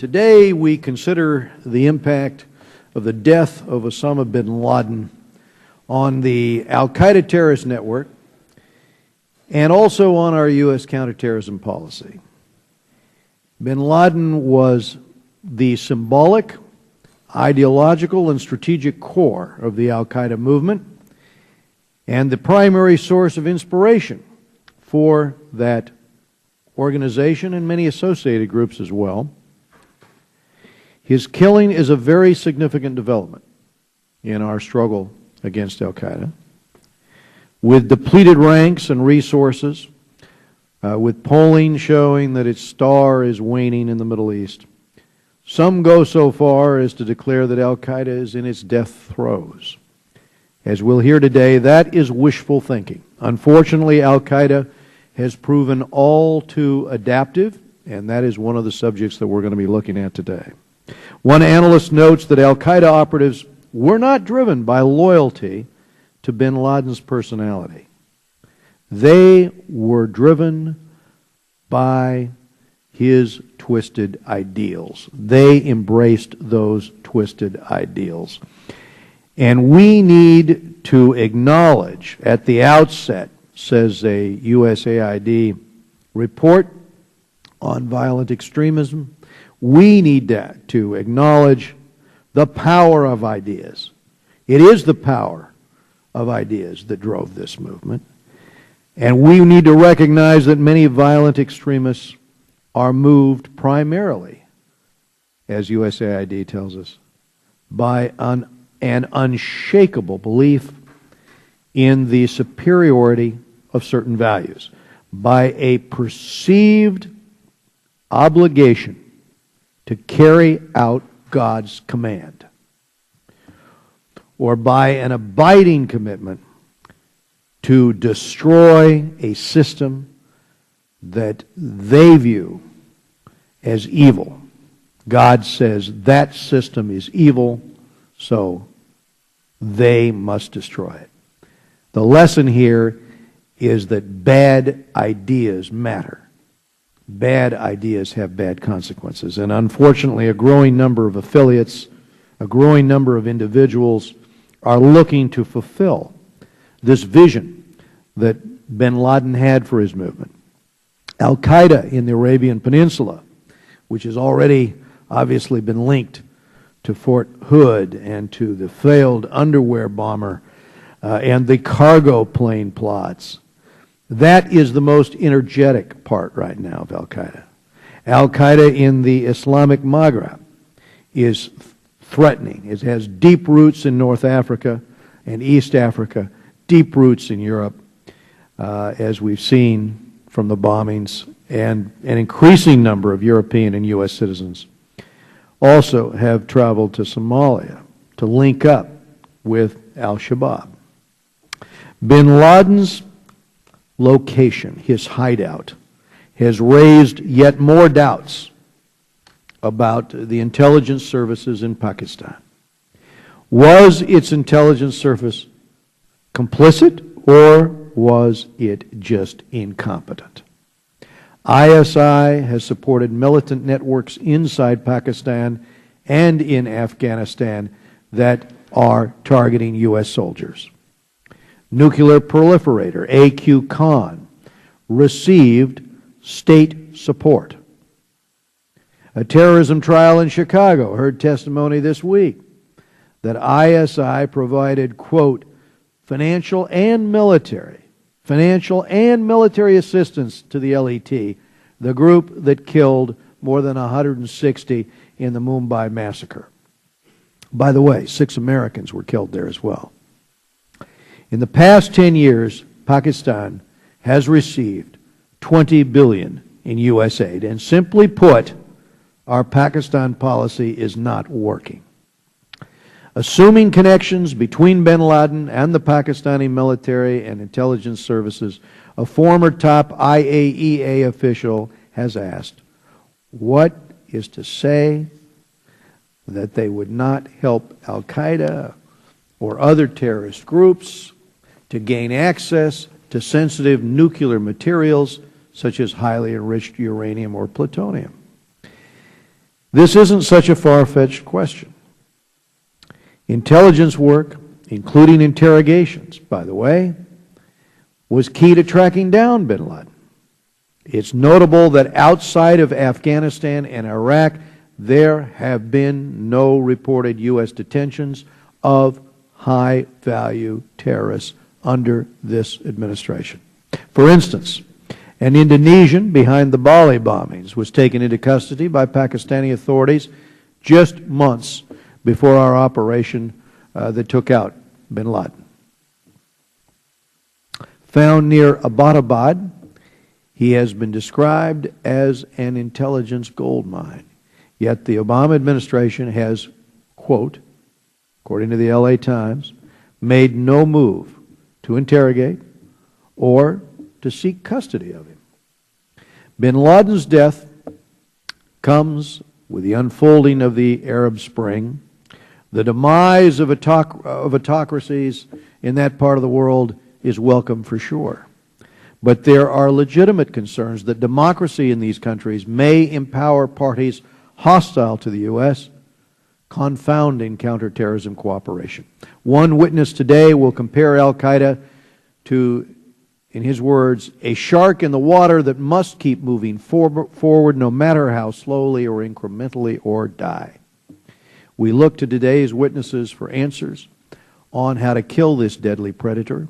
Today we consider the impact of the death of Osama bin Laden on the Al-Qaeda terrorist network and also on our U.S. counterterrorism policy. Bin Laden was the symbolic, ideological, and strategic core of the Al-Qaeda movement and the primary source of inspiration for that organization and many associated groups as well. His killing is a very significant development in our struggle against Al-Qaeda. With depleted ranks and resources, with polling showing that its star is waning in the Middle East, some go so far as to declare that Al-Qaeda is in its death throes. As we'll hear today, that is wishful thinking. Unfortunately, Al-Qaeda has proven all too adaptive, and that is one of the subjects that we're going to be looking at today. One analyst notes that Al-Qaeda operatives were not driven by loyalty to bin Laden's personality. They were driven by his twisted ideals. They embraced those twisted ideals. And we need to acknowledge at the outset, says a USAID report on violent extremism, we need to acknowledge the power of ideas. It is the power of ideas that drove this movement. And we need to recognize that many violent extremists are moved primarily, as USAID tells us, by an unshakable belief in the superiority of certain values, by a perceived obligation to carry out God's command, or by an abiding commitment to destroy a system that they view as evil. God says that system is evil, so they must destroy it. The lesson here is that bad ideas matter. Bad ideas have bad consequences. And unfortunately, a growing number of affiliates, a growing number of individuals are looking to fulfill this vision that bin Laden had for his movement. Al-Qaeda in the Arabian Peninsula, which has already obviously been linked to Fort Hood and to the failed underwear bomber and the cargo plane plots. That is the most energetic part right now of Al-Qaeda. Al-Qaeda in the Islamic Maghreb is threatening. It has deep roots in North Africa and East Africa, deep roots in Europe, as we've seen from the bombings, and an increasing number of European and U.S. citizens also have traveled to Somalia to link up with al-Shabaab. Bin Laden's location, his hideout, has raised yet more doubts about the intelligence services in Pakistan. Was its intelligence service complicit, or was it just incompetent? ISI has supported militant networks inside Pakistan and in Afghanistan that are targeting U.S. soldiers. Nuclear proliferator A.Q. Khan received state support. A terrorism trial in Chicago heard testimony this week that ISI provided, quote, financial and military assistance to the LET, the group that killed more than 160 in the Mumbai massacre. By the way, 6 Americans were killed there as well. In the past 10 years, Pakistan has received $20 billion in U.S. aid, and simply put, our Pakistan policy is not working. Assuming connections between bin Laden and the Pakistani military and intelligence services, a former top IAEA official has asked, what is to say that they would not help Al-Qaeda or other terrorist groups to gain access to sensitive nuclear materials such as highly enriched uranium or plutonium? This isn't such a far-fetched question. Intelligence work, including interrogations, by the way, was key to tracking down bin Laden. It's notable that outside of Afghanistan and Iraq, there have been no reported U.S. detentions of high-value terrorists under this administration. For instance, an Indonesian behind the Bali bombings was taken into custody by Pakistani authorities just months before our operation that took out bin Laden. Found near Abbottabad, he has been described as an intelligence gold mine. Yet the Obama administration has, quote, according to the LA Times, made no move to interrogate or to seek custody of him. Bin Laden's death comes with the unfolding of the Arab Spring, the demise of autocracies in that part of the world is welcome for sure. But there are legitimate concerns that democracy in these countries may empower parties hostile to the U.S., confounding counterterrorism cooperation. One witness today will compare al-Qaeda to, in his words, a shark in the water that must keep moving forward no matter how slowly or incrementally, or die. We look to today's witnesses for answers on how to kill this deadly predator.